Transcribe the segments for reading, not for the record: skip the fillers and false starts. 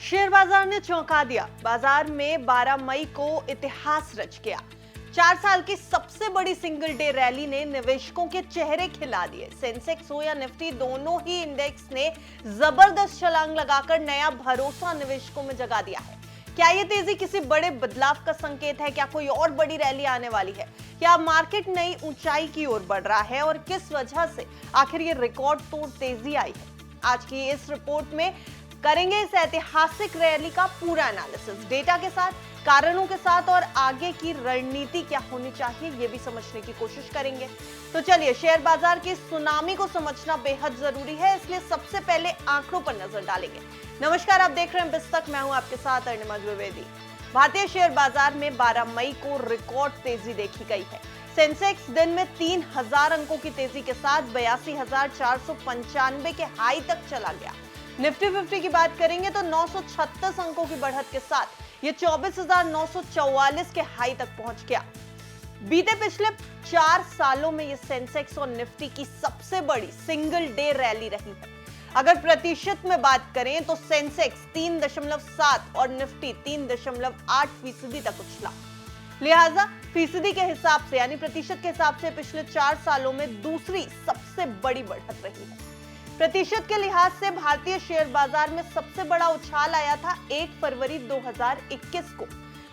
Share बाजार ने चौंका दिया। बाजार में 12 मई को इतिहास रच गया। 4 साल की सबसे बड़ी सिंगल डे रैली ने निवेशकों के चेहरे खिला दिए। सेंसेक्स हो या निफ्टी, दोनों ही इंडेक्स ने जबरदस्त छलांग लगाकर नया भरोसा निवेशकों में जगा दिया है। क्या ये तेजी किसी बड़े बदलाव का संकेत है? क्या कोई और बड़ी रैली आने वाली है? क्या मार्केट नई ऊंचाई की ओर बढ़ रहा है और किस वजह से आखिर ये रिकॉर्ड तोड़ तेजी आई है? आज की इस रिपोर्ट में करेंगे इस ऐतिहासिक रैली का पूरा एनालिसिस, डेटा के साथ, कारणों के साथ और आगे की रणनीति क्या होनी चाहिए ये भी समझने की कोशिश करेंगे। तो चलिए, शेयर बाजार की सुनामी को समझना बेहद जरूरी है, इसलिए सबसे पहले आंकड़ों पर नजर डालेंगे। नमस्कार, आप देख रहे हैं बिस्तक, मैं हूं आपके साथ अर्णिमा द्विवेदी। भारतीय शेयर बाजार में 12 मई को रिकॉर्ड तेजी देखी गई है। सेंसेक्स दिन में 3000 अंकों की तेजी के साथ 82,495 के हाई तक चला गया। निफ्टी 50 की बात करेंगे तो 936 अंकों की बढ़त के साथ ये 24,944 के हाई तक पहुंच गया। बीते पिछले 4 सालों में ये सेंसेक्स और निफ्टी की सबसे बड़ी सिंगल डे रैली रही है। अगर प्रतिशत में बात करें तो सेंसेक्स 3.7 और निफ्टी 3.8% तक उछला। लिहाजा फीसदी के हिसाब से यानी प्रतिशत के हिसाब से पिछले 4 सालों में दूसरी सबसे बड़ी बढ़त रही है। प्रतिशत के लिहाज से भारतीय शेयर बाजार में सबसे बड़ा उछाल आया था 1 फरवरी 2021 को।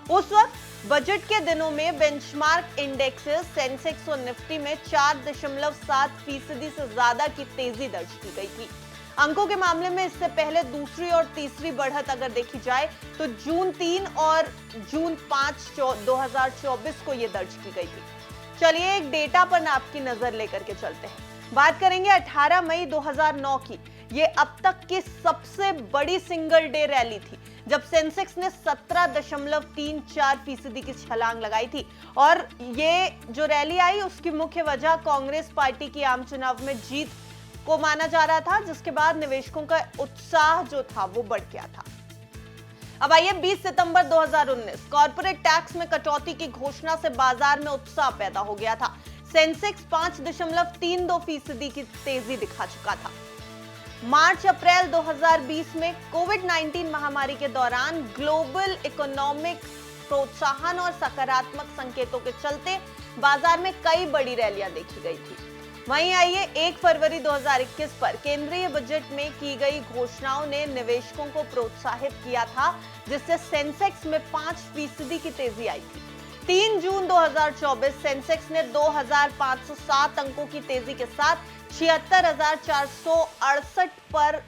उस वक्त बजट के दिनों में बेंचमार्क इंडेक्सेस सेंसेक्स और निफ्टी में 4.7% से ज्यादा की तेजी दर्ज की गई थी। अंकों के मामले में इससे पहले दूसरी और तीसरी बढ़त अगर देखी जाए तो जून 3 और जून 5 2024 को यह दर्ज की गई थी। चलिए एक डेटा पर आपकी नजर लेकर के चलते हैं। बात करेंगे 18 मई 2009 की। ये अब तक की सबसे बड़ी सिंगल डे रैली थी, जब सेंसेक्स ने 17.34% की छलांग लगाई थी। और ये जो रैली आई उसकी मुख्य वजह कांग्रेस पार्टी की आम चुनाव में जीत को माना जा रहा था, जिसके बाद निवेशकों का उत्साह जो था वो बढ़ गया था। अब आइए 20 सितंबर 2019 कॉर्पोरेट टैक्स में कटौती की घोषणा से बाजार में उत्साह पैदा हो गया था। सेंसेक्स 5.32% की तेजी दिखा चुका था। मार्च अप्रैल 2020 में कोविड-19 महामारी के दौरान ग्लोबल इकोनॉमिक प्रोत्साहन और सकारात्मक संकेतों के चलते बाजार में कई बड़ी रैलियां देखी गई थी। वहीं आइए 1 फरवरी 2021 पर केंद्रीय बजट में की गई घोषणाओं ने निवेशकों को प्रोत्साहित किया था, जिससे सेंसेक्स में 5% की तेजी आई थी। 3 जून 2024 सेंसेक्स ने 2,507 अंकों की तेजी के साथ 76,468 पर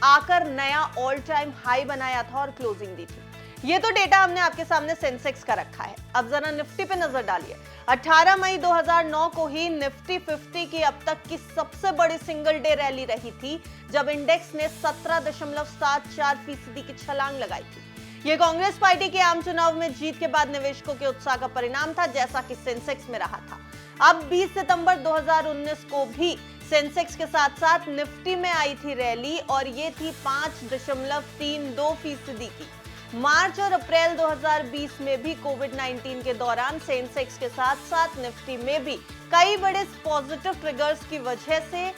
आकर नया ऑल टाइम हाई बनाया था और क्लोजिंग दी थी। ये तो डेटा हमने आपके सामने सेंसेक्स का रखा है। अब जरा निफ्टी पे नजर डालिए। 18 मई 2009 को ही निफ्टी 50 की अब तक की सबसे बड़ी सिंगल डे रैली रही थी, जब इंडेक्स ने 17.74% की छलांग लगाई थी। यह कांग्रेस पार्टी के आम चुनाव में जीत के बाद निवेशकों के उत्साह का परिणाम था, जैसा कि सेंसेक्स में रहा था। अब 20 सितंबर 2019 को भी सेंसेक्स के साथ साथ निफ्टी में आई थी रैली, और ये थी 5.32% की। मार्च और अप्रैल 2020 में भी कोविड-19 के दौरान सेंसेक्स के साथ साथ निफ्टी में भी कई बड़े पॉजिटिव ट्रिगर्स की वजह से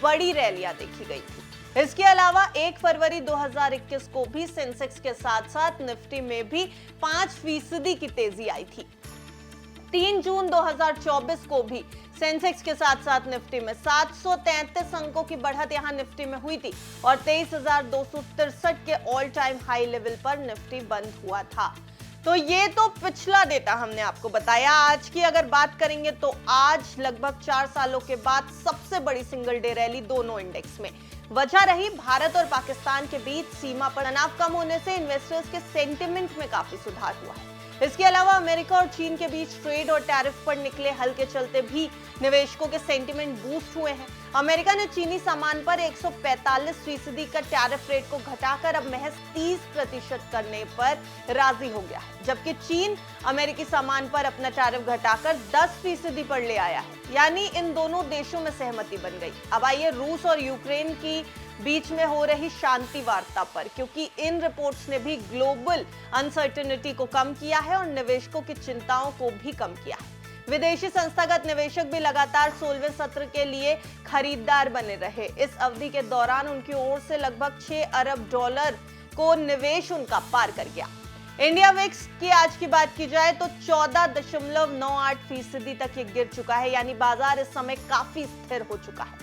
बड़ी रैलियां देखी गई थी। इसके अलावा 1 फरवरी 2021 को भी सेंसेक्स के साथ साथ निफ्टी में भी 5% की तेजी आई थी। 3 जून 2024 को भी सेंसेक्स के साथ साथ निफ्टी में 733 अंकों की बढ़त यहां निफ्टी में हुई थी और 23,263 के ऑल टाइम हाई लेवल पर निफ्टी बंद हुआ था। तो ये तो पिछला डेटा हमने आपको बताया। आज की अगर बात करेंगे तो आज लगभग 4 सालों के बाद सबसे बड़ी सिंगल डे रैली दोनों इंडेक्स में। वजह रही भारत और पाकिस्तान के बीच सीमा पर तनाव कम होने से इन्वेस्टर्स के सेंटिमेंट में काफी सुधार हुआ है। इसके अलावा अमेरिका और चीन के बीच ट्रेड और टैरिफ पर निकले हल के चलते भी निवेशकों के सेंटिमेंट बूस्ट हुए हैं। अमेरिका ने चीनी सामान पर 145% का टैरिफ रेट को घटाकर अब महज 30% करने पर राजी हो गया है, जबकि चीन अमेरिकी सामान पर अपना टैरिफ घटाकर 10% पर ले आया है। यानी इन दोनों देशों में सहमति बन गई। अब आइए रूस और यूक्रेन की बीच में हो रही शांति वार्ता पर, क्योंकि इन रिपोर्ट्स ने भी ग्लोबल अनसर्टेनिटी को कम किया है और निवेशकों की चिंताओं को भी कम किया है। विदेशी संस्थागत निवेशक भी लगातार 16वें सत्र के लिए खरीदार बने रहे। इस अवधि के दौरान उनकी ओर से लगभग $6 अरब को निवेश उनका पार कर गया। इंडिया विक्स की आज की बात की जाए तो 14.98% तक ये गिर चुका है, यानी बाजार इस समय काफी स्थिर हो चुका है।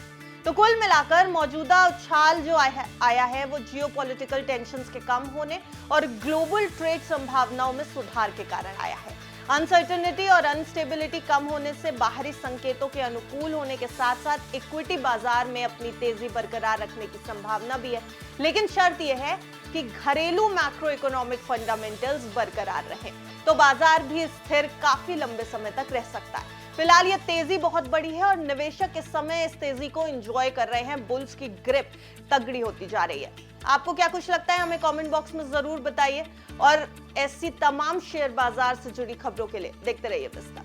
तो कुल मिलाकर मौजूदा उछाल जो आया है वो जियोपॉलिटिकल टेंशंस के कम होने और ग्लोबल ट्रेड संभावनाओं में सुधार के कारण आया है। अनसर्टेनिटी और अनस्टेबिलिटी कम होने से बाहरी संकेतों के अनुकूल होने के साथ साथ इक्विटी बाजार में अपनी तेजी बरकरार रखने की संभावना भी है, लेकिन शर्त यह है कि घरेलू मैक्रो इकोनॉमिक फंडामेंटल्स बरकरार रहे तो बाजार भी स्थिर काफी लंबे समय तक रह सकता है। फिलहाल ये तेजी बहुत बड़ी है और निवेशक इस समय इस तेजी को एंजॉय कर रहे हैं। बुल्स की ग्रिप तगड़ी होती जा रही है। आपको क्या कुछ लगता है हमें कमेंट बॉक्स में जरूर बताइए और ऐसी तमाम शेयर बाजार से जुड़ी खबरों के लिए देखते रहिए विस्तार।